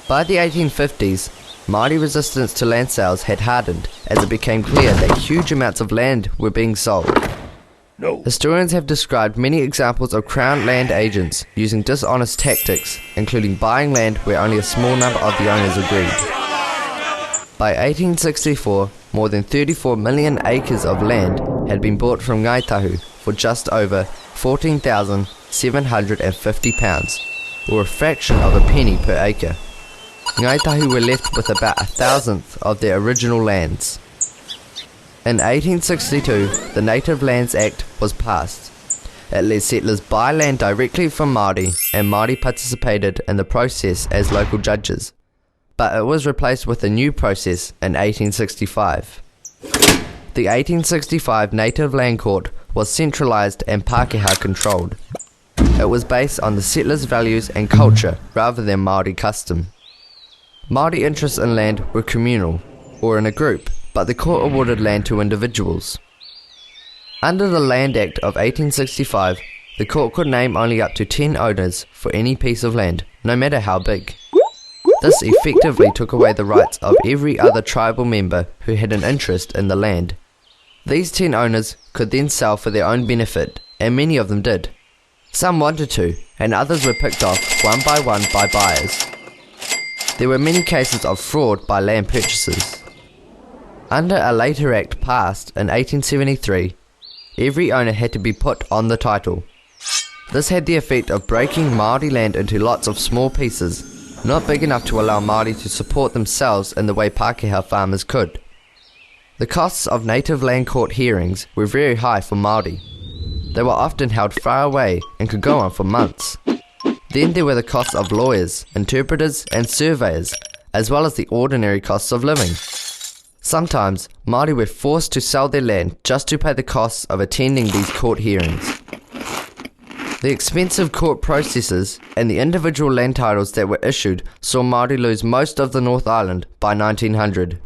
By the 1850s, Māori resistance to land sales had hardened as it became clear that huge amounts of land were being sold. Historians have described many examples of Crown land agents using dishonest tactics, including buying land where only a small number of the owners agreed. By 1864, more than 34 million acres of land had been bought from Ngāi Tahu for just over £14,750, or a fraction of a penny per acre. Ngāi Tahu were left with about 1,000th of their original lands. In 1862, the Native Lands Act was passed. It let settlers buy land directly from Māori, and Māori participated in the process as local judges. But it was replaced with a new process in 1865. The 1865 Native Land Court was centralised and Pākehā controlled. It was based on the settlers' values and culture rather than Māori custom. Māori interests in land were communal, or in a group, but the court awarded land to individuals. Under the Land Act of 1865, the court could name only up to 10 owners for any piece of land, no matter how big. This effectively took away the rights of every other tribal member who had an interest in the land. These 10 owners could then sell for their own benefit, and many of them did. Some wanted to, and others were picked off one by buyers. There were many cases of fraud by land purchasers. Under a later act passed in 1873, every owner had to be put on the title. This had the effect of breaking Māori land into lots of small pieces, not big enough to allow Māori to support themselves in the way Pākehā farmers could. The costs of native land court hearings were very high for Māori. They were often held far away and could go on for months. Then there were the costs of lawyers, interpreters and surveyors, as well as the ordinary costs of living. Sometimes, Māori were forced to sell their land just to pay the costs of attending these court hearings. The expensive court processes and the individual land titles that were issued saw Māori lose most of the North Island by 1900.